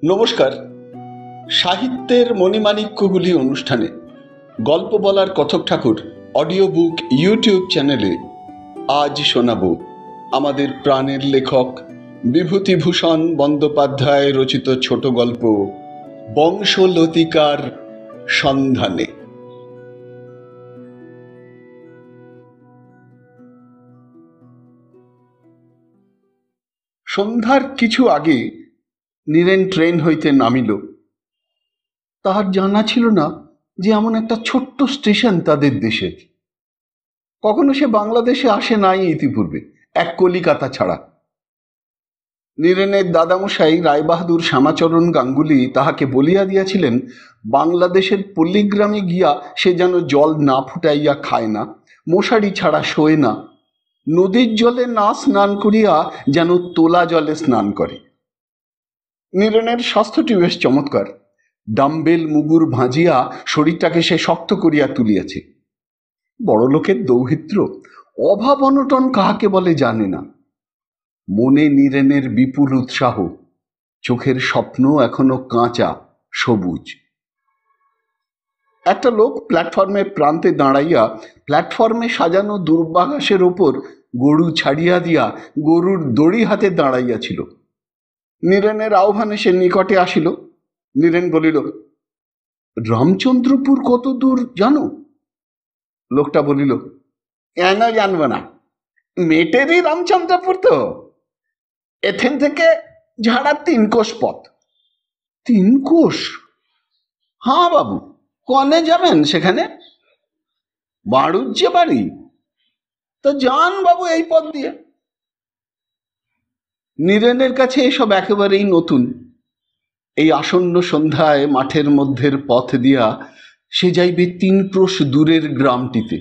নমস্কার। সাহিত্যের মণিমাণিক্যগুলি অনুষ্ঠানে গল্প বলার কথক ঠাকুর অডিও বুক ইউটিউব চ্যানেলে আজ শোনাব আমাদের প্রাণের লেখক বিভূতিভূষণ বন্দ্যোপাধ্যায় রচিত ছোট গল্প বংশলতিকার সন্ধানে। সন্ধ্যার কিছু আগে নীরেন ট্রেন হইতে নামিল। তাহার জানা ছিল না যে এমন একটা ছোট্ট স্টেশন তাদের দেশের। কখনো সে বাংলাদেশে আসে নাই ইতিপূর্বে, এক কলিকাতা ছাড়া। নীরেনের দাদামশাই রায়বাহাদুর শ্যামাচরণ গাঙ্গুলি তাহাকে বলিয়া দিয়াছিলেন, বাংলাদেশের পল্লীগ্রামে গিয়া সে যেন জল না ফুটাইয়া খায় না, মশারি ছাড়া শোয় না, নদীর জলে না স্নান করিয়া যেন তোলা জলে স্নান করে। নীরেনের স্বাস্থ্যটি বেশ চমৎকার। ডাম্বেল মুগুর ভাঁজিয়া শরীরটাকে সে শক্ত করিয়া তুলিয়াছে। বড় লোকের দৌহিত্র, অভাব অনটন কাহাকে বলে জানে না। মনে নীরেনের বিপুল উৎসাহ, চোখের স্বপ্ন এখনো কাঁচা সবুজ। একটা লোক প্ল্যাটফর্মের প্রান্তে দাঁড়াইয়া প্ল্যাটফর্মে সাজানো দুর্বাঘাসের ওপর গরু ছাড়িয়া দিয়া গরুর দড়ি হাতে দাঁড়াইয়াছিল। নীরেনের আহ্বানে সে নিকটে আসিল। নীরেন বলিল, রামচন্দ্রপুর কত দূর জানো? লোকটা বলিল, কেন জানবো না, মেটেরই রামচন্দ্রপুর তো, এখান থেকে ঝাড়া 3 কোষ পথ। 3 কোষ? হ্যাঁ বাবু, কনে যাবেন সেখানে? বাড়ুজ্যে বাড়ি তো যান বাবু এই পথ দিয়ে। নীরেনের কাছে এসব একেবারেই নতুন। এই আসন্ন সন্ধ্যায় মাঠের মধ্যের পথ দিয়া সে যাইবে 3 ক্রোশ দূরের গ্রামটিতে।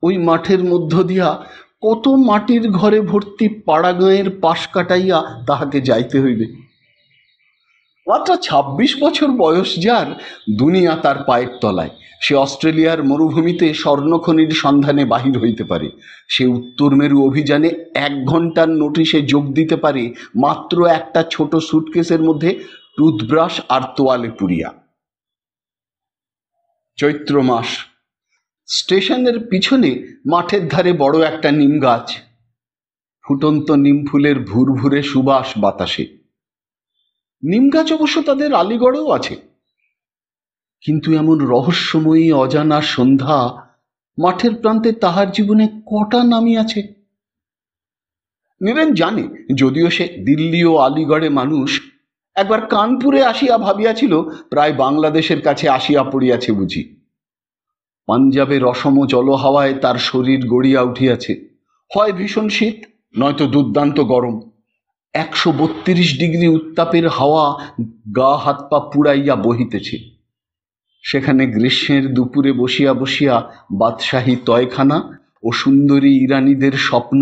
ওই মাঠের মধ্য দিয়া কত মাটির ঘরে ভর্তি পাড়া গাঁয়ের পাশ কাটাইয়া তাহাকে যাইতে হইবে। মাত্র 26 বছর বয়স যার, দুনিয়া তার পায়ের তলায়। সে অস্ট্রেলিয়ার মরুভূমিতে স্বর্ণখনির সন্ধানে বাহির হইতে পারে। সে উত্তর মেরু অভিযানে 1 ঘন্টার নোটিশে যোগ দিতে পারে মাত্র একটা ছোট সুটকেসের মধ্যে টুথব্রাশ আর তোয়ালে পুরিয়া। চৈত্র মাস। স্টেশনের পিছনে মাঠের ধারে বড় একটা নিম গাছ। ফুটন্ত নিম ফুলের ভুরভুরে সুবাস বাতাসে। নিম গাছ অবশ্য তাদের আলিগড়েও আছে, কিন্তু এমন রহস্যময়ী অজানা সন্ধ্যা মাঠের প্রান্তে তাহার জীবনে কটা নামিয়াছে। নীরেন জানে, যদিও সে দিল্লি ও আলিগড়ে মানুষ, একবার কানপুরে আসিয়া ভাবিয়াছিল প্রায় বাংলাদেশের কাছে আসিয়া পড়িয়াছে বুঝি। পাঞ্জাবের অসম জলহাওয়ায় তার শরীর গড়িয়া উঠিয়াছে। হয় ভীষণ শীত, নয়তো দুর্দান্ত গরম। 132 ডিগ্রি উত্তাপের হাওয়া গা হাত পা পুড়াইয়া বহিতেছে। সেখানে গ্রীষ্মের দুপুরে বসিয়া বসিয়া বাদশাহী তয়খানা ও সুন্দরী ইরানীদের স্বপ্ন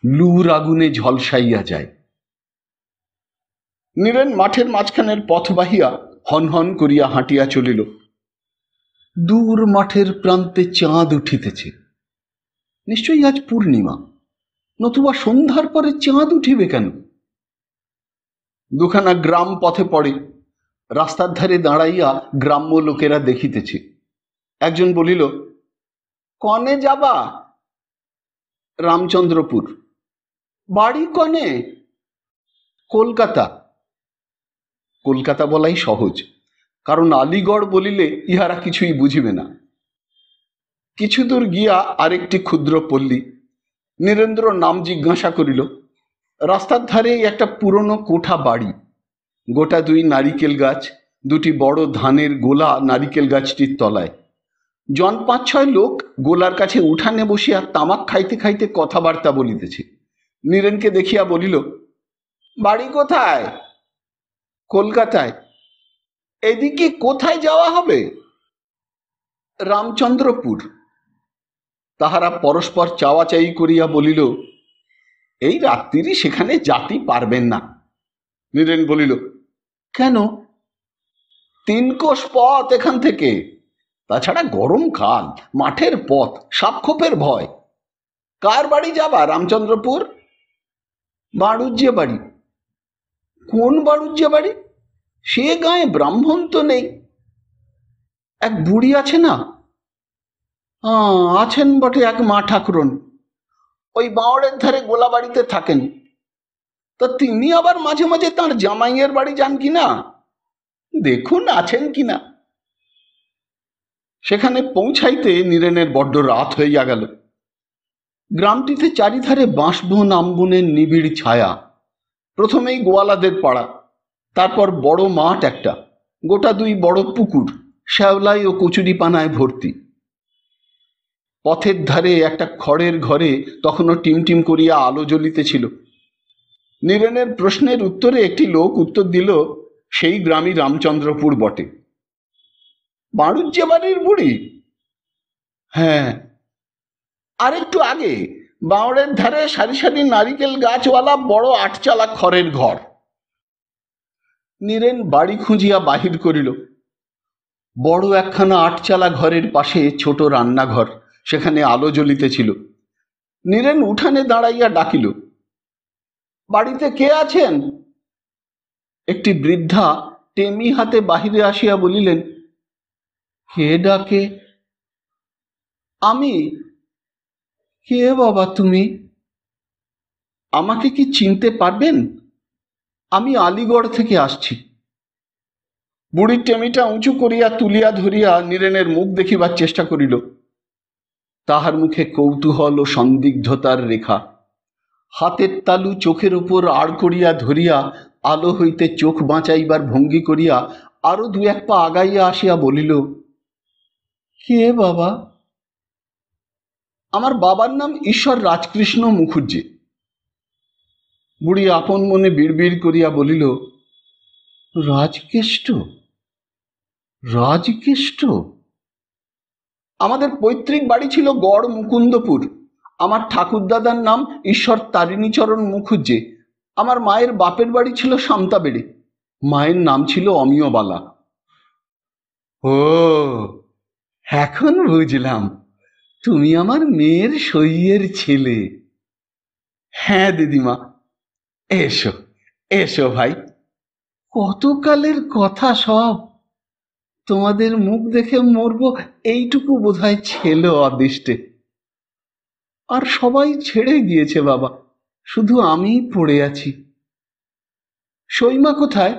লুর আগুনে ঝলসাইয়া যায়। নীরেন মাঠের মাঝখানের পথ বাহিয়া হনহন করিয়া হাঁটিয়া চলিল। দূর মাঠের প্রান্তে চাঁদ উঠিতেছে। নিশ্চয়ই আজ পূর্ণিমা, নতুবা সন্ধ্যার পরে চাঁদ উঠিবে কেন? 2খানা গ্রাম পথে পড়ে। রাস্তার ধারে দাঁড়াইয়া গ্রাম্য লোকেরা দেখিতেছে। একজন বলিল, কনে যাবা? রামচন্দ্রপুর। বাড়ি কনে? কলকাতা। কলকাতা বলাই সহজ, কারণ আলিগড় বলিলে ইহারা কিছুই বুঝিবে না। কিছু দূর গিয়া আরেকটি ক্ষুদ্র পল্লী। নীরেন্দ্র নাম জিজ্ঞাসা করিল। রাস্তার ধারে একটা পুরনো কোঠা বাড়ি, গোটা 2 নারিকেল গাছ, 2টি বড় ধানের গোলা নারিকেল গাছটির তলায়। জন 5-6 লোক গোলার কাছে উঠানে বসিয়া তামাক খাইতে খাইতে কথাবার্তা বলিতেছে। নীরেনকে দেখিয়া বলিল, বাড়ি কোথায়? কলকাতায়। এদিকে কোথায় যাওয়া হবে? রামচন্দ্রপুর। তাহারা পরস্পর চাওয়াচাই করিয়া বলিল, এই রাত্রি সেখানে যাতে পারবেন না। নীরেন বলিল, কেন? 3 কোষ পথ এখান থেকে, তাছাড়া গরমকাল, মাঠের পথ, সাপখোপের ভয়। কার বাড়ি যাবা? রামচন্দ্রপুর। বাড়ুজ্যে বাড়ি। কোন বাড়ুজ্যে বাড়ি? সে গায়ে ব্রাহ্মণ তো নেই। এক বুড়ি আছে না? আছেন বটে, এক মা ঠাকুরন, ওই বাঁওড়ের ধারে গোলাবাড়িতে থাকেন। তা তিনি আবার মাঝে মাঝে তাঁর জামাইয়ের বাড়ি যান কিনা, দেখুন আছেন কিনা। সেখানে পৌঁছাইতে নীরেনের বড্ড রাত হইয়া গেল। গ্রামটিতে চারিধারে বাঁশবন আমবনের নিবিড় ছায়া। প্রথমেই গোয়ালাদের পাড়া, তারপর বড় মাঠ একটা, গোটা দুই বড় পুকুর, শ্যাওলাই ও কচুরি পানায় ভর্তি। পথের ধারে একটা খড়ের ঘরে তখনও টিমটিম করিয়া আলো জ্বলিতেছিল। নীরেনের প্রশ্নের উত্তরে একটি লোক উত্তর দিল, সেই গ্রামই রামচন্দ্রপুর বটে। বাড়ুজ্যে বাড়ির বুড়ি? হ্যাঁ। আর একটু আগে বাঁওড়ের ধারে সারি সারি নারিকেল গাছওয়ালা বড় আটচালা খড়ের ঘর। নীরেন বাড়ি খুঁজিয়া বাহির করিল। বড় একখানা আটচালা ঘরের পাশে ছোট রান্নাঘর, সেখানে আলো জ্বলিতেছিল। নীরেন উঠানে দাঁড়াইয়া ডাকিল, বাড়িতে কে আছেন? একটি বৃদ্ধা টেমি হাতে বাহিরে আসিয়া বলিলেন, কে ডাকে? আমি। কে বাবা তুমি? আমাকে কি চিনতে পারবেন? আমি আলিগড় থেকে আসছি। বুড়ির টেমিটা উঁচু করিয়া তুলিয়া ধরিয়া নীরেনের মুখ দেখিবার চেষ্টা করিল। তাহার মুখে কৌতূহল ও সন্দিগ্ধতার রেখা। হাতের তালু চোখের উপর আড় করিয়া ধরিয়া আলো হইতে চোখ বাঁচাইবার ভঙ্গি করিয়া আরো দু এক পা আগাইয়া আসিয়া বলিল, কে বাবা? আমার বাবার নাম ঈশ্বর রাজকৃষ্ণ মুখুজ্জে। বুড়ি আপন মনে বিড়বিড় করিয়া বলিল, রাজকেষ্ট? রাজকেষ্ট? আমাদের পৈতৃক বাড়ি ছিল গড় মুকুন্দপুর। আমার ঠাকুরদাদার নাম ঈশ্বর তারিণীচরণ মুখুজ্জে। আমার মায়ের বাপের বাড়ি ছিল সামতাবেড়ে। মায়ের নাম ছিল অমিয়বালা। ও, এখন বুঝলাম, তুমি আমার মেয়ের সইয়ের ছেলে। হ্যাঁ দিদিমা, এসো এসো ভাই, কতকালের কথা সব। তোমাদের মুখ দেখে মরবো এইটুকু বোধহয় ছিল অদৃষ্টে। আর সবাই ছেড়ে গিয়েছে বাবা, শুধু আমিই পড়ে আছি। সইমা কোথায়?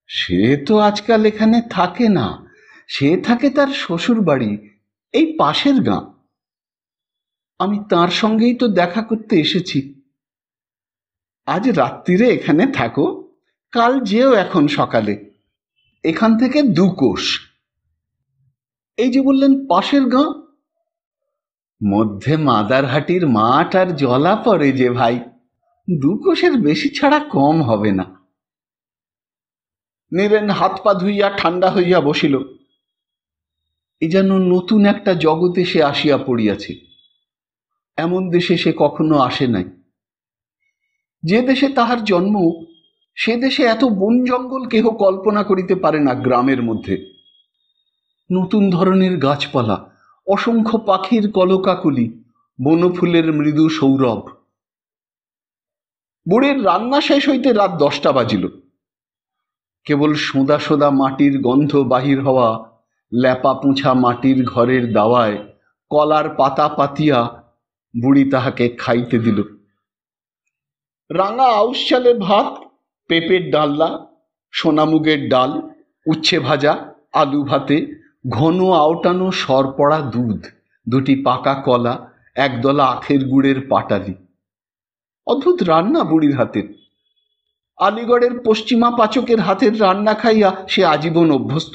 সে তো আজকাল এখানে থাকে না, সে থাকে তার শ্বশুর বাড়ি, এই পাশের গাঁ। আমি তার সঙ্গেই তো দেখা করতে এসেছি। আজ রাত্রিরে এখানে থাকো, কাল যেও এখন সকালে। এখান থেকে 2 কোষ। এই যে বললেন পাশের গাঁ, মধ্যে মাদারহাটির মাঠ আর জলা পড়ে যে ভাই, 2 কোষের বেশি ছাড়া কম হবে না। নীরেন হাত পা ধুইয়া ঠান্ডা হইয়া বসিল। এই যেন নতুন একটা জগতে সে আসিয়া পড়িয়াছে। এমন দেশে সে কখনো আসে নাই। যে দেশে তাহার জন্ম, সে দেশে এত বন জঙ্গল কেহ কল্পনা করিতে পারে না। গ্রামের মধ্যে নতুন ধরনের গাছপালা, অসংখ্য পাখির কলকাকলি, বনফুলের মৃদু সৌরভ। বুড়ির রান্না শেষ হইতে রাত 10টা বাজিল। কেবল সোঁদা সোঁদা মাটির গন্ধ বাহির হওয়া ল্যাপা পুঁছা মাটির ঘরের দাওয়ায় কলার পাতা পাতিয়া বুড়ি তাহাকে খাইতে দিল। রাঙা আউশ চালের ভাত, পেঁপের ডালনা, সোনামুগের ডাল, উচ্ছে ভাজা, আলু ভাতে, ঘন আওটানো সর পড়া দুধ, 2টি পাকা কলা, 1 দলা আখের গুড়ের পাটালি। অদ্ভুত রান্না বুড়ির হাতের। আলিগড়ের পশ্চিমা পাচকের হাতের রান্না খাইয়া সে আজীবন অভ্যস্ত।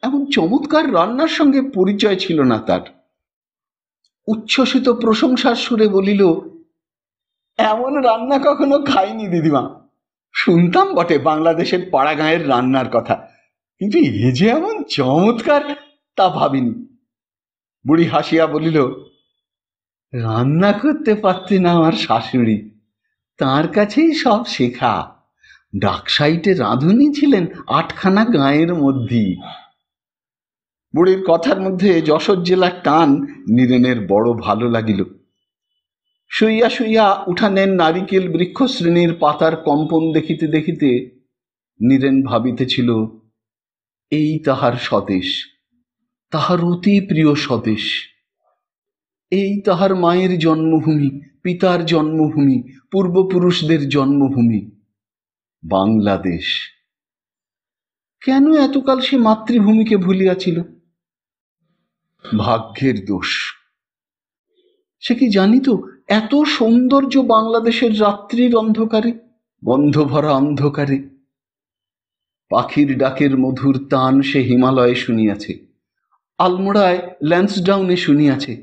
এমন চমৎকার রান্নার সঙ্গে পরিচয় ছিল না তার। উচ্ছ্বসিত প্রশংসার সুরে বলিল, এমন রান্না কখনো খাইনি দিদিমা। শুনতাম বটে বাংলাদেশের পাড়া গাঁয়ের রান্নার কথা, কিন্তু এ যে এমন চমৎকার তা ভাবিনি। বুড়ি হাসিয়া বলিল, রান্না করতে পারতেন আমার শাশুড়ি, তার কাছেই সব শেখা। ডাকসাইটে রাঁধুনি ছিলেন 8খানা গাঁয়ের মধ্যেই। বুড়ির কথার মধ্যে যশোর জেলার টান নীরেনের বড় ভালো লাগিল। শুইয়া শুইয়া উঠানের নারিকেল বৃক্ষশ্রেণীর পাতার কম্পন দেখিতে দেখিতে নীরেন ভাবিতেছিল, এই তাহার স্বদেশ, তাহার অতি প্রিয় স্বদেশ। এই তাহার মায়ের জন্মভূমি, পিতার জন্মভূমি, পূর্বপুরুষদের জন্মভূমি, বাংলাদেশ। কেন এতকাল সে মাতৃভূমিকে ভুলিয়াছিল? ভাগ্যের দোষ। সে কি জানিত এত সৌন্দর্য বাংলাদেশের রাত্রির অন্ধকারে, বন্ধভরা অন্ধকারে? পাখির ডাকের মধুর তান সে হিমালয়ে শুনিয়াছে, আলমোড়ায় ল্যান্সডাউনে শুনিয়াছে।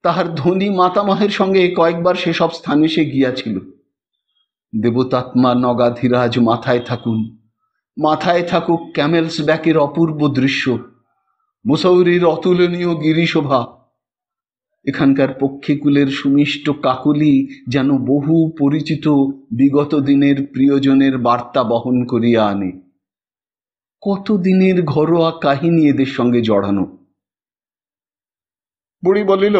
তাহার ধনী মাতামহের সঙ্গে কয়েকবার সেসব স্থানে সে গিয়াছিল। দেবতাত্মা নগাধিরাজ মাথায় থাকুন, মাথায় থাকুক ক্যামেলস ব্যাকের অপূর্ব দৃশ্য, মুসৌরির অতুলনীয় গিরিশোভা। এখানকার পক্ষীকুলের সুমিষ্ট কাকলি যেন বহু পরিচিত বিগত দিনের প্রিয়জনের বার্তা বহন করিয়া আনে। কত দিনের ঘরোয়া কাহিনী এদের সঙ্গে জড়ানো। বুড়ি বলিল,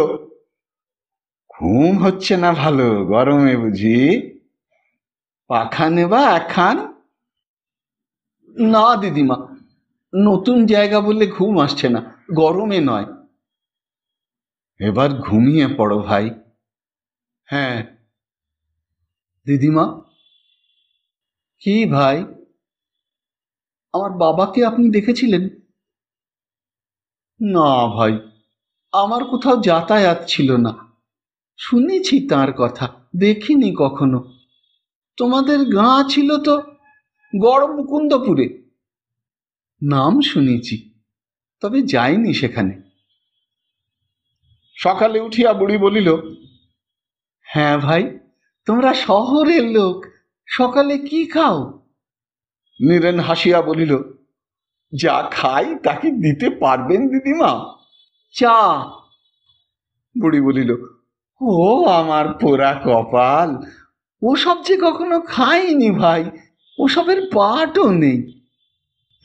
ঘুম হচ্ছে না ভালো গরমে বুঝি? পাখা নেবা একখান? না দিদিমা, নতুন জায়গা বললে ঘুম আসছে না, গরমে নয়। এবার ঘুমিয়ে পড়ো ভাই। হ্যাঁ। দিদিমা। কি ভাই? আমার বাবাকে আপনি দেখেছিলেন? না ভাই, আমার কোথাও যাতায়াত ছিল না। শুনেছি তার কথা, দেখিনি কখনো। তোমাদের গাঁ ছিল তো গড় মুকুন্দপুরে। নাম শুনেছি, তবে যাইনি সেখানে। সকালে উঠিয়া বুড়ি বলিল, হ্যাঁ ভাই, তোমরা শহরের লোক, সকালে কি খাও? নীরেন হাসিয়া বলিল, যা খাই তাকে দিতে পারবেন দিদিমা? চা। বুড়ি বলিল, ও আমার পোড়া কপাল, ওসব যে কখনো খাইনি ভাই, ওসবের পাটও নেই।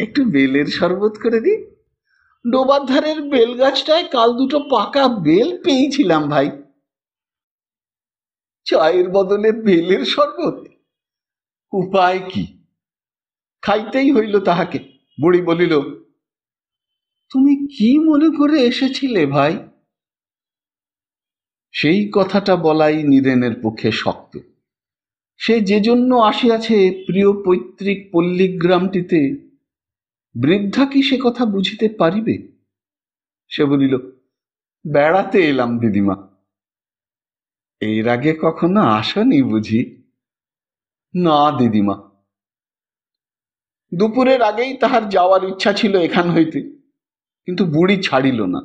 একটু বেলের শরবত করে দি। ডোবার ধারের বেল গাছটায় কাল দুটো পাকা বেল পেয়েছিলাম ভাই। চায়ের বদলে বেলের শরবত? উপায় কি? খাইতেই হইল তাহাকে। বুড়ি বলিল, তুমি কি মনে করে এসেছিলে ভাই? সেই কথাটা বলাই নীরেনের পক্ষে শক্ত। সে যে জন্য আসিয়াছে প্রিয় পৈতৃক পল্লীগ্রামটিতে, বৃদ্ধা কি সে কথা বুঝিতে পারিবে? সে বলিল, বেড়াতে এলাম দিদিমা। এর আগে কখনো আসনি বুঝি? না দিদিমা। দুপুরের আগেই তাহার যাওয়ার ইচ্ছা ছিল এখান হইতে, কিন্তু বুড়ি ছাড়িল না।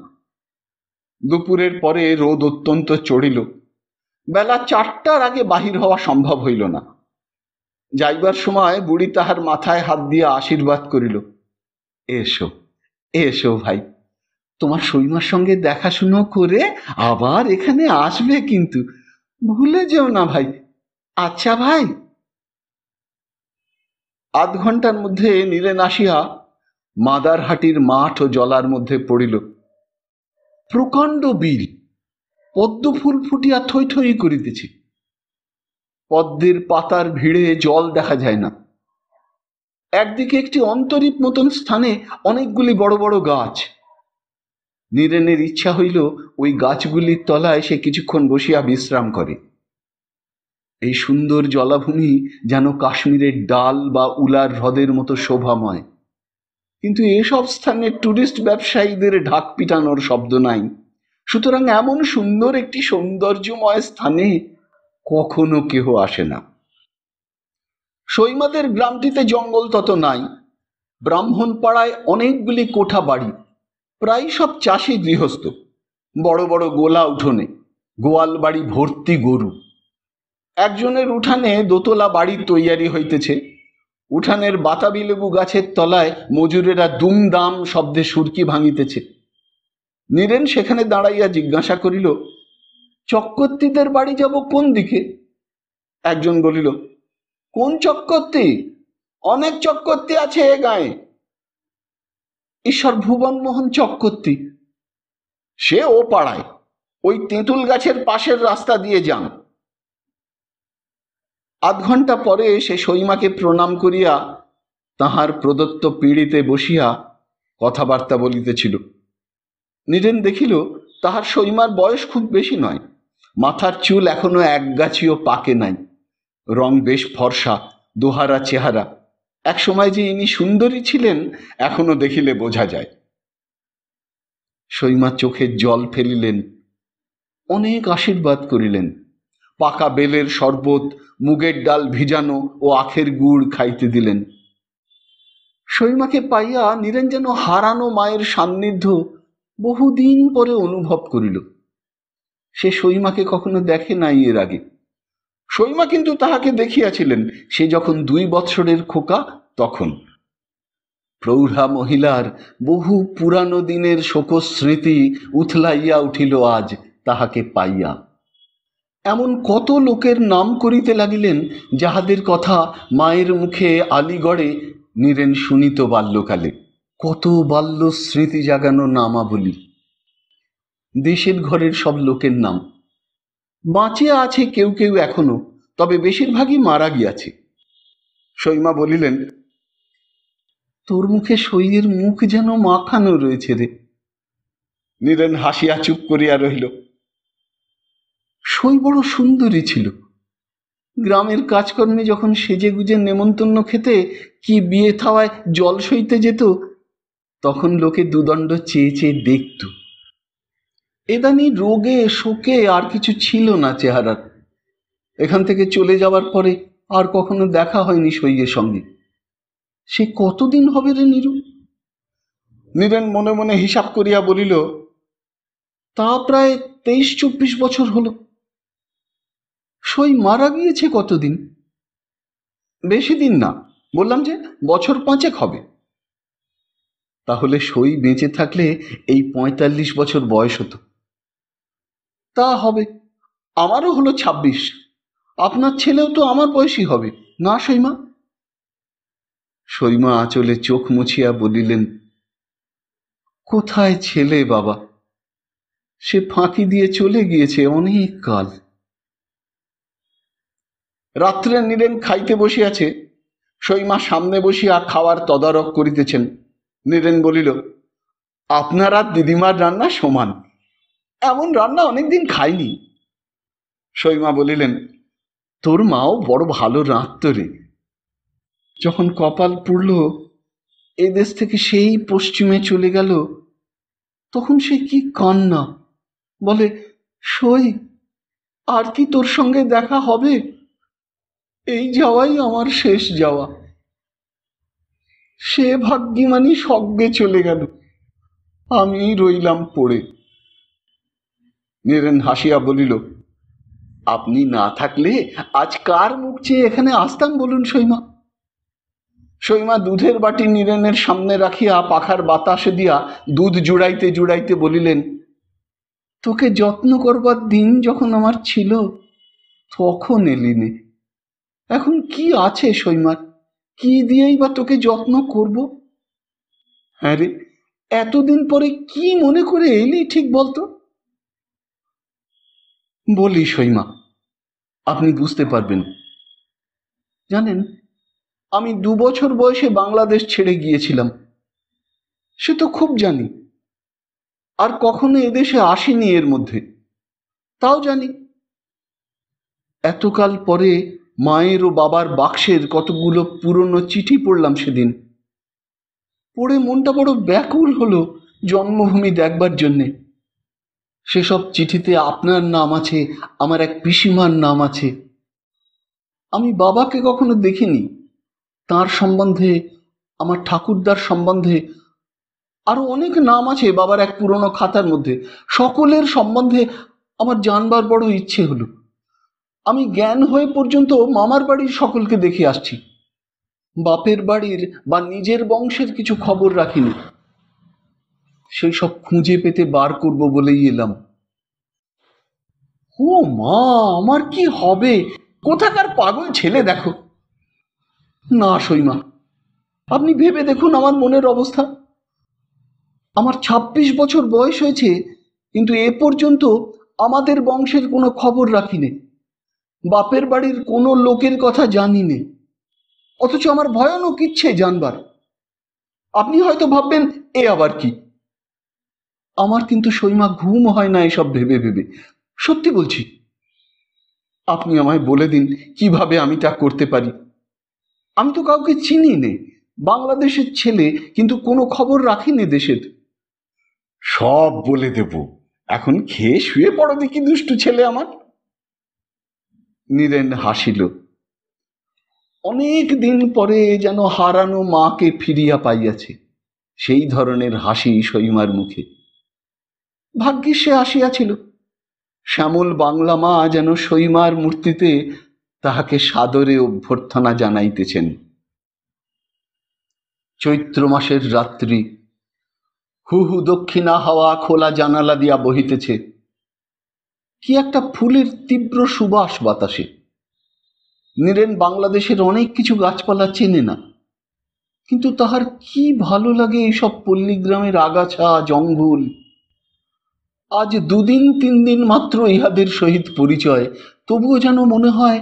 দুপুরের পরে রোদ অত্যন্ত চড়িল, বেলা 4টার আগে বাহির হওয়া সম্ভব হইল না। যাইবার সময় বুড়ি তাহার মাথায় হাত দিয়া আশীর্বাদ করিল, এসো এসো ভাই, তোমার সৈমার সঙ্গে দেখাশুনো করে আবার এখানে আসবে কিন্তু, ভুলে যেও না ভাই। আচ্ছা ভাই। আধ ঘন্টার মধ্যে নীরেন আসিয়া মাদারহাটির মাঠ ও জলার মধ্যে পড়িল। প্রকাণ্ড বিল, পদ্ম ফুল ফুটিয়া থই থই করিতেছে। পদ্মের পাতার ভিড়ে জল দেখা যায় না। একদিকে একটি অন্তরীপ মতন স্থানে অনেকগুলি বড় বড় গাছ। নীরেনের ইচ্ছা হইল ওই গাছগুলির তলায় সে কিছুক্ষণ বসিয়া বিশ্রাম করে। এই সুন্দর জলাভূমি যেন কাশ্মীরের ডাল বা উলার হ্রদের মতো শোভাময়, কিন্তু এসব স্থানে টুরিস্ট ব্যবসায়ীদের ঢাক পিটানোর শব্দ নাই। সুতরাং এমন সুন্দর একটি সৌন্দর্যময় স্থানে কখনো কেহ আসে না। সৈমাদের গ্রামটিতে জঙ্গল তত নাই। ব্রাহ্মণ পাড়ায় অনেকগুলি কোঠা বাড়ি, প্রায় সব চাষি গৃহস্থ। বড় বড় গোলা উঠোনে, গোয়াল বাড়ি ভর্তি গরু। একজনের উঠানে দোতলা বাড়ি তৈয়ারি হইতেছে। উঠানের বাতাবি লেবু গাছের তলায় মজুরেরা দুমদাম শব্দে সুরকি ভাঙিতেছে। নীরেন সেখানে দাঁড়াইয়া জিজ্ঞাসা করিল, চক্রবর্তীদের বাড়ি যাব কোন দিকে? একজন বলিল, কোন চক্রবর্তী? অনেক চক্রবর্তী আছে এ গায়ে। ঈশ্বর ভুবন মোহন চক্রবর্তী। সে ও পাড়ায়, ওই তেঁতুল গাছের পাশের রাস্তা দিয়ে যান। আধ ঘণ্টা পরে সে সইমাকে প্রণাম করিয়া তাহার প্রদত্ত পিঁড়িতে বসিয়া কথাবার্তা বলিতেছিল। নীরেন দেখিল তাহার সইমার বয়স খুব বেশি নয়, মাথার চুল এখনো একগাছিও পাকে নাই, রং বেশ ফর্সা, দোহারা চেহারা। এক সময় যে ইনি সুন্দরী ছিলেন এখনো দেখিলে বোঝা যায়। সইমা চোখে জল ফেলিলেন, অনেক আশীর্বাদ করিলেন, পাকা বেলের শরবত, মুগের ডাল ভিজানো ও আখের গুড় খাইতে দিলেন। সইমাকে পাইয়া নীরেন যেন হারানো মায়ের সান্নিধ্য বহুদিন পরে অনুভব করিল। সে সইমাকে কখনো দেখে নাই এর আগে। সইমা কিন্তু তাহাকে দেখিয়াছিলেন সে যখন 2 বৎসরের খোকা তখন। প্রৌঢ়া মহিলার বহু পুরানো দিনের শোকস্মৃতি উথলাইয়া উঠিল আজ তাহাকে পাইয়া। এমন কত লোকের নাম করিতে লাগিলেন যাহাদের কথা মায়ের মুখে আলিগড়ে নীরেন শুনিত বাল্যকালে। কত বাল্য স্মৃতি জাগানো নামাবলী। দেশের ঘরের সব লোকের নাম। বাঁচিয়া আছে কেউ কেউ এখনো, তবে বেশিরভাগই মারা গিয়াছে। সইমা বলিলেন, তোর মুখে সইয়ের মুখ যেন মাখানো রয়েছে রে। নীরেন হাসিয়া চুপ করিয়া রহিল। সই বড় সুন্দরী ছিল। গ্রামের কাজকর্মে যখন সেজে গুজে নেমন্তন্ন খেতে কি বিয়ে থাওয়ায় জল সইতে যেত, তখন লোকে দুদণ্ড চেয়ে চেয়ে দেখত। এদানি রোগে শোকে আর কিছু ছিল না চেহারার। এখান থেকে চলে যাওয়ার পরে আর কখনো দেখা হয়নি সইয়ের সঙ্গে। সে কতদিন হবে রে নীরু? নীরেন মনে মনে হিসাব করিয়া বলিল, তা প্রায় 23-24 বছর হলো। সই মারা গিয়েছে কতদিন? বেশি দিন না, বললাম যে 5 বছর হবে। তাহলে সই বেঁচে থাকলে এই 45 বছর বয়স হতো। তা হবে। আমারও হলো 26। আপনার ছেলেও তো আমার বয়সী হবে না সইমা? সইমা আঁচলে চোখ মুছিয়া বলিলেন, কোথায় ছেলে বাবা, সে ফাঁকি দিয়ে চলে গিয়েছে অনেক কাল। রাত্রে নীরেন খাইতে বসিয়াছে, সইমা সামনে বসিয়া খাওয়ার তদারক করিতেছেন। নীরেন বলিল, আপনার আর দিদিমার রান্না সমান, এমন রান্না অনেকদিন খাইনি। সইমা বলিলেন, তোর মাও বড় ভালো রাঁধত রে। যখন কপাল পুড়ল এদেশ থেকে সেই পশ্চিমে চলে গেল, তখন সে কি কান্না। বলে, সই আর কি তোর সঙ্গে দেখা হবে? এই যাওয়াই আমার শেষ যাওয়া। সে ভাগ্যিমানি স্বর্গে চলে গেল, আমি রইলাম পড়ে। নীরেন হাসিয়া বলিল, আপনি না থাকলে আজ কার মুখ চেয়ে এখানে আসতাম বলুন সইমা? সইমা দুধের বাটি নীরেনের সামনে রাখিয়া পাখার বাতাসে দিয়া দুধ জুড়াইতে জুড়াইতে বলিলেন, তোকে যত্ন করবার দিন যখন আমার ছিল তখন এলিনে। এখন কি আছে সইমার? কি দিয়েই বা তোকে যত্ন করব? হ্যাঁ রে, এতদিন পরে কি মনে করে এলি ঠিক বলতো? বলি সইমা, আপনি বুঝতে পারবেন। জানেন, আমি 2 বছর বয়সে বাংলাদেশ ছেড়ে গিয়েছিলাম, সে তো খুব জানি। আর কখনো এদেশে আসিনি এর মধ্যে, তাও জানি। এতকাল পরে মায়ের ও বাবার বাক্সের কতগুলো পুরনো চিঠি পড়লাম সেদিন। পড়ে মনটা বড় ব্যাকুল হলো জন্মভূমি দেখবার জন্যে। সেসব চিঠিতে আপনার নাম আছে, আমার এক পিসিমার নাম আছে। আমি বাবাকে কখনো দেখিনি। তার সম্বন্ধে, আমার ঠাকুরদার সম্বন্ধে আরো অনেক নাম আছে বাবার এক পুরনো খাতার মধ্যে। সকলের সম্বন্ধে আমার জানবার বড় ইচ্ছে হলো। আমি জ্ঞান হয়ে পর্যন্ত মামার বাড়ির সকলকে দেখে আসছি, বাপের বাড়ির বা নিজের বংশের কিছু খবর রাখিনি। সেই সব খুঁজে পেতে বার করব বলেই এলাম। ও মা, আমার কি হবে? কোথাকার পাগল ছেলে দেখো। না সইমা, আপনি ভেবে দেখুন আমার মনের অবস্থা। আমার 26 বছর বয়স হয়েছে, কিন্তু এ পর্যন্ত আমাদের বংশের কোনো খবর রাখি নে, বাপের বাড়ির কোনো লোকের কথা জানি নে, অথচ আমার ভয়ানক ইচ্ছে জানবার। আপনি হয়তো ভাববেন এ আবার কি। আমার কিন্তু সইমা ঘুম হয় না এসব ভেবে ভেবে, সত্যি বলছি। আপনি আমায় বলে দিন কিভাবে আমি তা করতে পারি। আমি তো কাউকে চিনি নে, বাংলাদেশের ছেলে, কিন্তু কোনো খবর রাখি নে দেশের। সব বলে দেব, এখন খেয়ে শুয়ে পড়ো দেখি দুষ্টু ছেলে আমার। নীরেন হাসিল। অনেক দিন পরে যেন হারানো মাকে ফিরিয়া পাইয়াছে, সেই ধরনের হাসি সইমার মুখে। ভাগ্যিস সে আসিয়াছিল। শ্যামল বাংলা মা যেন সইমার মূর্তিতে তাহাকে সাদরে অভ্যর্থনা জানাইতেছেন। চৈত্র মাসের রাত্রি, হু হু দক্ষিণা হাওয়া খোলা জানালা দিয়া বহিতেছে। কি একটা ফুলের তীব্র সুবাস বাতাসে। নীরেন বাংলাদেশের অনেক কিছু গাছপালা চেনে না, কিন্তু তাহার কি ভালো লাগে এইসব পল্লীগ্রামের আগাছা জঙ্গল। আজ 2 দিন 3 দিন মাত্র ইহাদের সহিত পরিচয়, তবুও যেন মনে হয়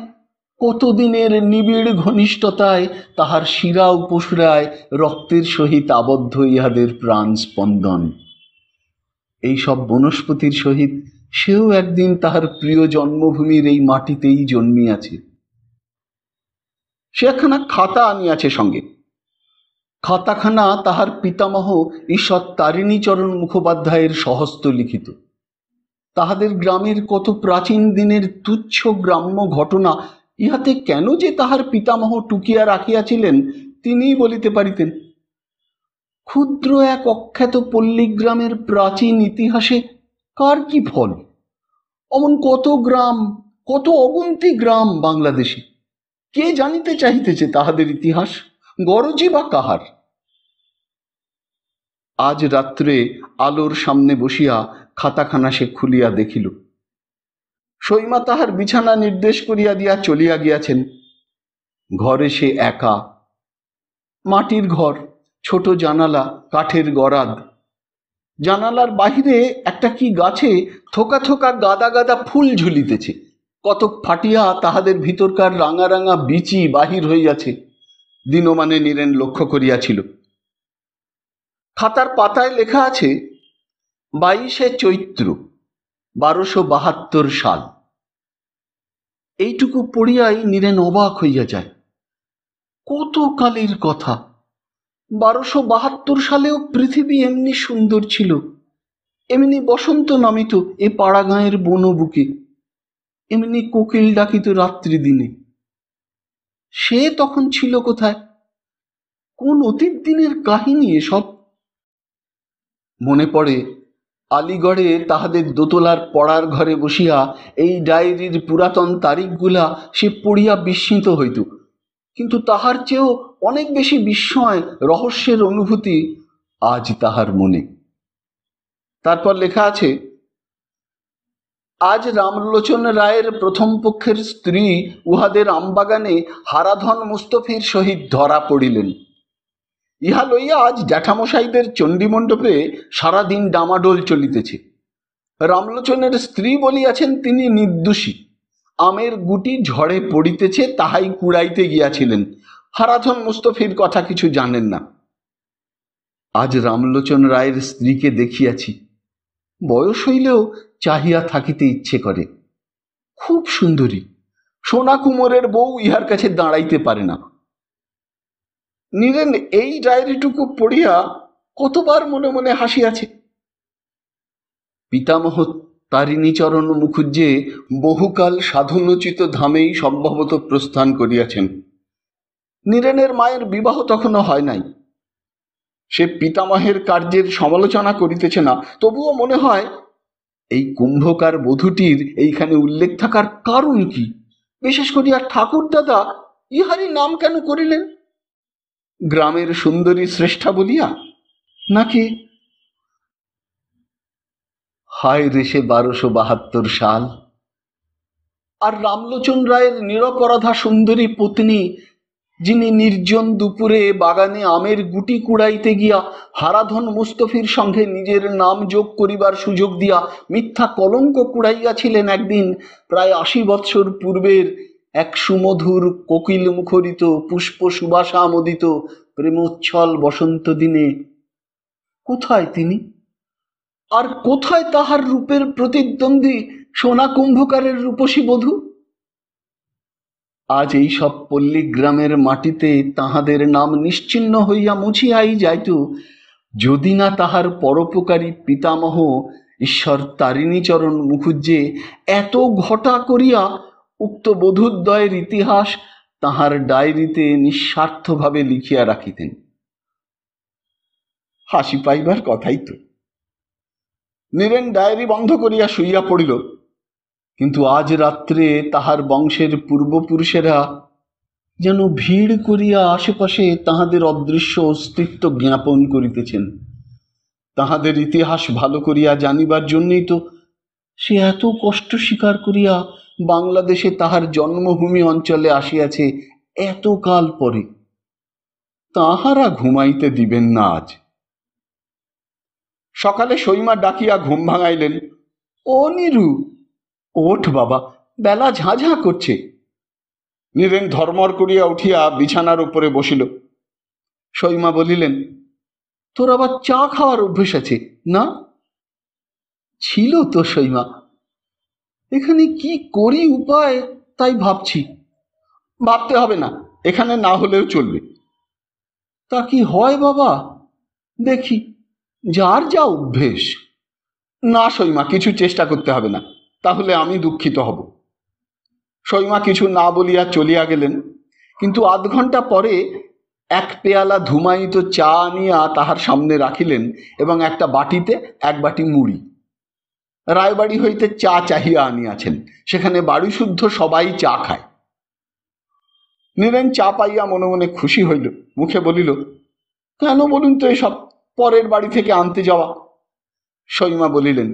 কতদিনের নিবিড় ঘনিষ্ঠতায় তাহার শিরা উপশিরায় রক্তের সহিত আবদ্ধ ইহাদের প্রাণ স্পন্দন। এইসব বনস্পতির সহিত সেও একদিন তাহার প্রিয় জন্মভূমির এই মাটিতেই জন্মিয়াছে। সে একখানা খাতা আনিয়াছে সঙ্গে। খাতাখানা তাহার পিতামহ ঈশ্বর তারিণীচরণ মুখোপাধ্যায়ের স্বহস্ত লিখিত। তাহাদের গ্রামের কত প্রাচীন দিনের তুচ্ছ গ্রাম্য ঘটনা ইহাতে কেন যে তাহার পিতামহ টুকিয়া রাখিয়াছিলেন তিনিই বলিতে পারিতেন। ক্ষুদ্র এক অখ্যাত পল্লীগ্রামের প্রাচীন ইতিহাসে কার কি ফল? অমন কত গ্রাম, কত অগুন্তি গ্রাম বাংলাদেশে। কে জানিতে চাহিতেছে তাহাদের ইতিহাস? গরজি বা কাহার? আজ রাত্রে আলোর সামনে বসিয়া খাতাখানা সে খুলিয়া দেখিল। সইমা তাহার বিছানা নির্দেশ করিয়া দিয়া চলিয়া গিয়াছেন। ঘরে সে একা। মাটির ঘর, ছোট জানালা, কাঠের গরাদ। জানালার বাহিরে একটা কি গাছে থোকা থোকা গাদা গাদা ফুল ঝুলিতেছে। কতক ফাটিয়া তাহাদের ভিতরকার রাঙা রাঙা বিচি বাহির হইয়াছে, দিনমানে নীরেন লক্ষ্য করিয়াছিল। খাতার পাতায় লেখা আছে 22শে চৈত্র 1272 সাল। এইটুকু পড়িয়াই নীরেন অবাক হইয়া যায়। কত কালের কথা! 1272 সালেও পৃথিবী এমনি সুন্দর ছিল, এমনি বসন্ত নামিত এ পাড়া গাঁয়ের বনবুকে, এমনি কোকিল ডাকিত রাত্রি দিনে। সে তখন ছিল কোথায়? কোন অতীত দিনের কাহিনী এসব? মনে পড়ে আলিগড়ে তাহাদের দোতলার পড়ার ঘরে বসিয়া এই ডায়েরির পুরাতন তারিখগুলা সে পড়িয়া বিস্মিত হইত, কিন্তু তাহার চেয়েও অনেক বেশি বিস্ময়, রহস্যের অনুভূতি আজ তাহার মনে। তারপর লেখা আছে, আজ রামলোচন রায়ের প্রথম পক্ষের স্ত্রী উহাদের আমবাগানে হারাধন মুস্তফির সহিত ধরা পড়িলেন। ইহা লইয়া আজ জ্যাঠামশাইদের চণ্ডীমণ্ডপে সারাদিন ডামাডোল চলিতেছে। রামলোচনের স্ত্রী বলিয়াছেন তিনি নির্দোষী, আমের গুটি ঝড়ে পড়িতেছে তাহাই কুড়াইতে গিয়াছিলেন, হারাধন মুস্তফির কথা কিছু জানেন না। আজ রামলোচন রায়ের স্ত্রীকে দেখিয়াছি, বয়স হইলেও চাহিয়া থাকিতে ইচ্ছে করে। খুব সুন্দরী, সোনা কুমোরের বউ ইহার কাছে দাঁড়াইতে পারে না। নীরেন এই ডায়েরিটুকু পড়িয়া কতবার মনে মনে হাসিয়াছে। পিতামহ তারিণীচরণ মুখুজ্জে বহুকাল সাধনোচিত ধামেই সম্ভবত প্রস্থান করিয়াছেন। নীরেনের মায়ের বিবাহ তখনও হয় নাই। সে পিতামহের কার্যের সমালোচনা করিতেছে না, তবুও মনে হয় এই কুম্ভকার বধূটির এইখানে উল্লেখ থাকার কারণ কি? বিশেষ করিয়া ঠাকুর দাদা ইহারই নাম কেন করিলেন? গ্রামের সুন্দরী শ্রেষ্ঠা বলিয়া নাকি? হায় রে সে 1272 সাল! আর রামলোচন রায়ের নিরপরাধা সুন্দরী পত্নী যিনি নির্জন দুপুরে বাগানে আমের গুটি কুড়াইতে গিয়া হারাধন মুস্তফির সঙ্গে নিজের নাম যোগ করিবার সুযোগ দিয়া মিথ্যা কলঙ্ক কুড়াইয়াছিলেন একদিন প্রায় ৮০ বৎসর পূর্বের এক সুমধুর কোকিল মুখরিত পুষ্প সুবাসামোদিত প্রেমোচ্ছল বসন্ত দিনে। কোথায় তিনি? আর কোথায় তাহার রূপের প্রতিদ্বন্দ্বী সোনা কুম্ভকারের রূপসী বধূ? আজ এই সব পল্লীগ্রামের মাটিতে তাহাদের নাম নিশ্চিহ্ন হইয়া মুছিয়াই যাইত, যদি না তাহার পরোপকারী পিতামহ ঈশ্বর তারিণীচরণ মুখুজ্জে এত ঘটা করিয়া উক্ত বধূদ্বয়ের ইতিহাস তাহার ডায়েরিতে নিঃস্বার্থভাবে লিখিয়া রাখিতেন। হাসি পাইবার কথাই তো। নীরেন ডায়েরি বন্ধ করিয়া শুইয়া পড়িল। কিন্তু আজ রাত্রে তাহার বংশের পূর্বপুরুষেরা যেন ভিড় করিয়া আশেপাশে তাহাদের অদৃশ্য অস্তিত্ব জ্ঞাপন করিতেছেন। তাহাদের ইতিহাস ভালো করিয়া জানিবার জন্যই তো সে এত কষ্ট স্বীকার করিয়া বাংলাদেশে তাহার জন্মভূমি অঞ্চলে আসিয়াছে এত কাল পরে। তাহারা ঘুমাইতে দিবেন না আজ। সকালে সইমা ডাকিয়া ঘুম ভাঙাইলেন। ও নীরু, ওঠ বাবা, বেলা ঝাঁঝাঁ করছে। নীরেন ধর্মর করিয়া উঠিয়া বিছানার উপরে বসিল। সইমা বলিলেন, তোর আবার চা খাওয়ার অভ্যেস আছে না? ছিল তো সইমা, এখানে কি করি উপায় তাই ভাবছি। ভাবতে হবে না, এখানে না হলেও চলবে। তা কি হয় বাবা? দেখি, যার যা অভ্যেস। না সইমা, কিছু চেষ্টা করতে হবে না, তাহলে আমি দুঃখিত হব। সইমা কিছু না বলিয়া চলিয়া গেলেন। কিন্তু আধ ঘন্টা পরে এক পেয়ালা ধুমায়িত চা আনিয়া তাহার সামনে রাখিলেন এবং একটা বাটিতে এক বাটি মুড়ি। রায়বাড়ি হইতে চা চাহিয়া আনিয়াছেন, সেখানে বাড়ি শুদ্ধ সবাই চা খায়। নীরেন চা পাইয়া মনে মনে খুশি হইল, মুখে বলিল, কেন বলুন তো এসব পরের বাড়ি থেকে আনতে যাওয়া? সইমা বলিলেন,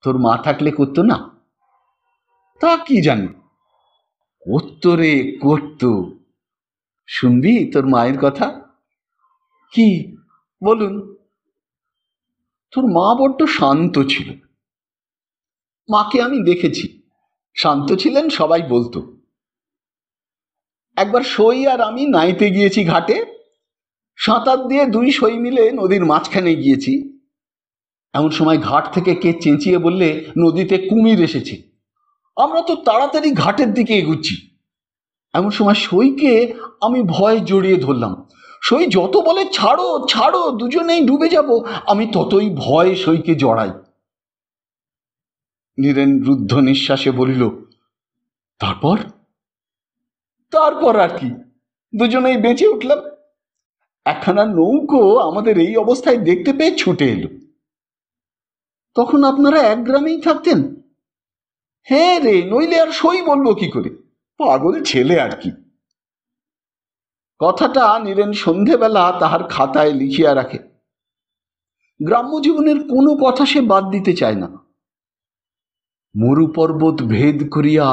তোর মা থাকলে করতো না? তা কি জানি। করতো রে, করতো। শুনবি তোর মায়ের কথা? কি বলুন? তোর মা বড্ড শান্ত ছিল। মাকে আমি দেখেছি, শান্ত ছিলেন সবাই বলতো। একবার সই আর আমি নাইতে গিয়েছি ঘাটে, সাঁতার দিয়ে দুই সই মিলে নদীর মাঝখানে গিয়েছি। এমন সময় ঘাট থেকে কে চেঁচিয়ে বললে নদীতে কুমির এসেছে। আমরা তো তাড়াতাড়ি ঘাটের দিকে এগুচ্ছি। এমন সময় সইকে আমি ভয় জড়িয়ে ধরলাম। সই যত বলে ছাড়ো ছাড়ো, দুজনেই ডুবে যাব, আমি ততই ভয় সইকে জড়াই। নীরেন রুদ্ধ নিঃশ্বাসে বলিল, তারপর? তারপর আর কি, দুজনেই বেঁচে উঠলাম। একখানা নৌকো আমাদের এই অবস্থায় দেখতে পেয়ে ছুটে এলো। তখন আপনারা এক গ্রামেই থাকতেন? হ্যাঁ রে, নইলে আর সই বলবো কি করে, পাগল ছেলে আর কি। কথাটা নীরেন সন্ধেবেলা তাহার খাতায় লিখিয়া রাখে। গ্রাম্য জীবনের কোনো কথা সে বাদ দিতে চায় না। মরু পর্বত ভেদ করিয়া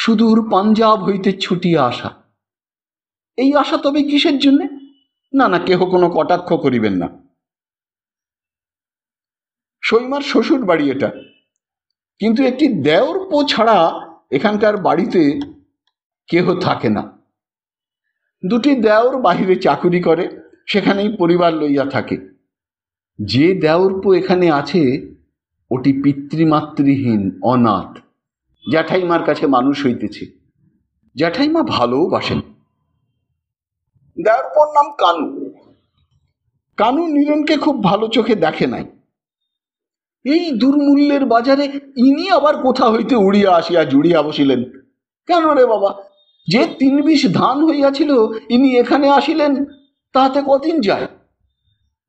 সুদূর পাঞ্জাব হইতে ছুটিয়া আসা, এই আশা তবে কিসের জন্যে? না না, কেহ কোনো কটাক্ষ করিবেন না। সইমার শ্বশুর বাড়ি এটা, কিন্তু একটি দেওর পো ছাড়া এখানকার বাড়িতে কেহ থাকে না। দুটি দেওর বাহিরে চাকুরি করে, সেখানেই পরিবার লইয়া থাকে। যে দেওরপো এখানে আছে ওটি পিতৃমাতৃহীন, অনাথ, জ্যাঠাইমার কাছে মানুষ হইতেছে। জ্যাঠাইমা ভালোবাসেন। দেওরপোর নাম কানু। কানু নীরেনকে খুব ভালো চোখে দেখে নাই। এই দুর্মূল্যের বাজারে ইনি আবার কোথা হইতে উড়িয়া আসিয়া জুড়িয়া বসিলেন। কেন রে বাবা, যে ৩ বিশ ধান হইয়াছিল ইনি এখানে আসিলেন, তাহাতে কদিন যায়?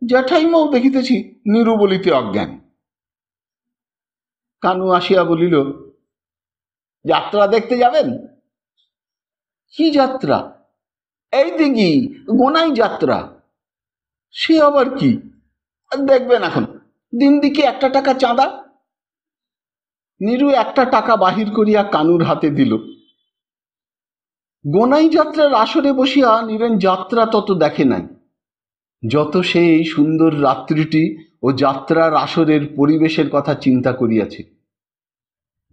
জ্যাঠাইমাও দেখিতেছি নীরু বলিতে অজ্ঞান। কানু আসিয়া বলিল, যাত্রা দেখতে যাবেন? কি যাত্রা? এই দিঘি গোনাই যাত্রা। সে আবার কি? দেখবেন এখন, দিন দিকে 1 টাকা চাঁদা। নীরু 1 টাকা বাহির করিয়া কানুর হাতে দিল। গোনাই যাত্রার আসরে বসিয়া নীরেন যাত্রা তত দেখে নাই, যত সে এই সুন্দর রাত্রিটি ও যাত্রার আসরের পরিবেশের কথা চিন্তা করিয়াছে।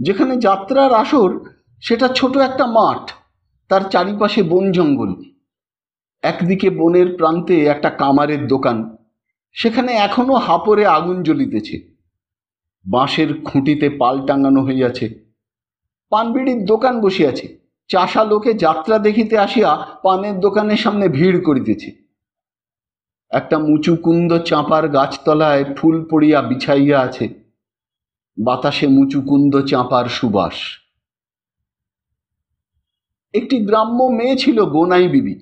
যেখানে যাত্রার আসর সেটা ছোট একটা মাঠ, তার চারিপাশে বন জঙ্গল। একদিকে বনের প্রান্তে একটা কামারের দোকান, সেখানে এখনো হাপরে আগুন জ্বলিতেছে। বাঁশের খুঁটিতে পাল টাঙানো হইয়াছে। পানবিড়ির দোকান বসিয়াছে। চাষা লোকে যাত্রা দেখিতে আসিয়া পানের দোকানের সামনে ভিড় করিতেছে। একটা মুচুকুন্দ চাঁপার গাছতলায় ফুল পড়িয়া বিছাইয়া আছে, বাতাসে মুচুকুন্দ চাঁপার সুবাস। একটি গ্রাম্য মেয়ে ছিল গোনাই বিবি,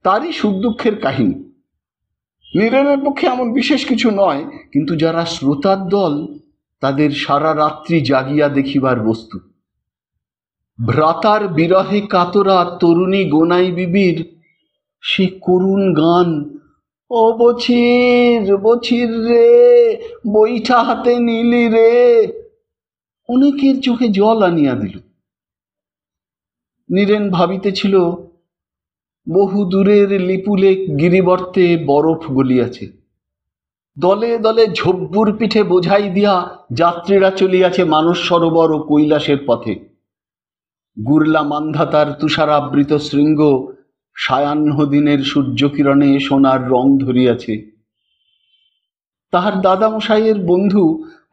তারই সুখ দুঃখের কাহিনী। নীরেনের পক্ষে এমন বিশেষ কিছু নয়, কিন্তু যারা শ্রোতার দল তাদের সারা রাত্রি জাগিয়া দেখিবার বস্তু। ভ্রাতার বিরহে কাতরা তরুণী গোনাই বিবির সে করুণ গান, ও বছির বছির রে, বৈঠা হাতে নিলি রে, অনেকের চোখে জল আনিয়া দিল। নীরেন ভাবিতেছিল, বহু দূরের লিপুলেক গিরিবর্তে বরফ গলিয়াছে। দলে দলে ঝব্বুর পিঠে বোঝাই দিয়া যাত্রীরা চলিয়াছে মানস সরোবর ও কৈলাসের পথে। গুরলা মান্ধাতার তুষারাবৃত শৃঙ্গ সায়াহ্ন দিনের সূর্যকিরণে সোনার রং ধরিয়াছে। তাহার দাদামশাইয়ের বন্ধু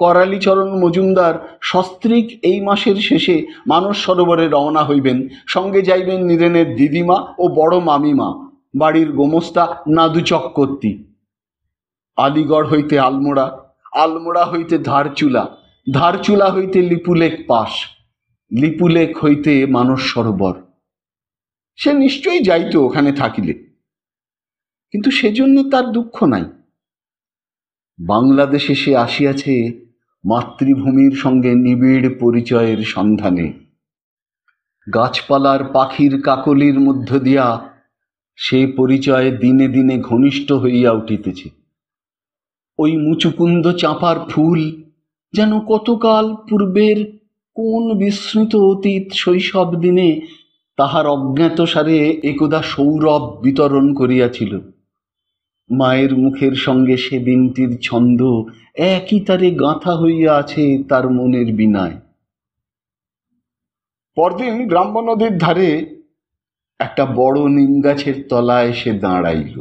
করালীচরণ মজুমদার সস্ত্রীক এই মাসের শেষে মানস সরোবরে রওনা হইবেন। সঙ্গে যাইবেন নীরেনের দিদিমা ও বড় মামিমা, বাড়ির গোমস্তা নাদু চক্রবর্তী। আলিগড় হইতে আলমোড়া, আলমোড়া হইতে ধারচুলা, ধারচুলা হইতে লিপুলেক পাস, লিপুলেক হইতে মানস সরোবর। সে নিশ্চয়ই যাইত ওখানে থাকিলে, কিন্তু সেজন্য তার দুঃখ নাই। বাংলাদেশে সে আসিয়াছে মাতৃভূমির সঙ্গে নিবিড় পরিচয়ের সন্ধানে। গাছপালার পাখির কাকলির মধ্য দিয়া সে পরিচয় দিনে দিনে ঘনিষ্ঠ হইয়া উঠিতেছে। ওই মুচুকুন্দ চাঁপার ফুল যেন কতকাল পূর্বের কোন বিস্মৃত অতীত শৈশব দিনে তাহার অজ্ঞাতসারে একদা সৌরভ বিতরণ করিয়াছিল। মায়ের মুখের সঙ্গে সে দিনটির ছন্দ একই তারে গাঁথা হইয়া আছে তার মনের বীণায়। পরদিন গ্রাম্য নদীর ধারে একটা বড় নিম গাছের তলায় সে দাঁড়াইল।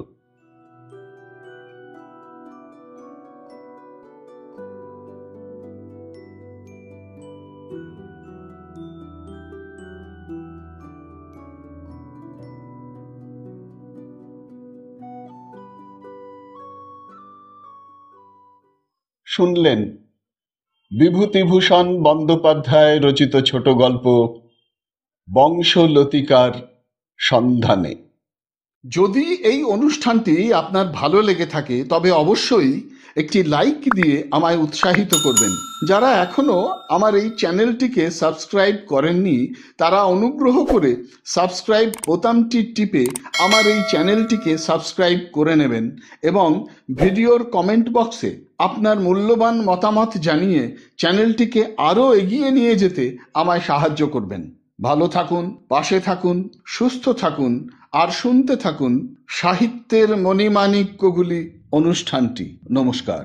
শুনলেন বিভূতিভূষণ বন্দ্যোপাধ্যায় রচিত ছোট গল্প বংশলতিকার সন্ধানে। যদি এই অনুষ্ঠানটি আপনার ভালো লেগে থাকে তবে অবশ্যই একটি লাইক দিয়ে আমায় উৎসাহিত করবেন। যারা এখনো আমার এই চ্যানেলটিকে সাবস্ক্রাইব করেননি তারা অনুগ্রহ করে সাবস্ক্রাইব বোতামটি টিপে আমার এই চ্যানেলটিকে সাবস্ক্রাইব করে নেবেন এবং ভিডিওর কমেন্ট বক্সে আপনার মূল্যবান মতামত জানিয়ে চ্যানেলটিকে আরও এগিয়ে নিয়ে যেতে আমায় সাহায্য করবেন। ভালো থাকুন, পাশে থাকুন, সুস্থ থাকুন আর শুনতে থাকুন সাহিত্যের মণিমাণিক্যগুলি অনুষ্ঠানটি। নমস্কার।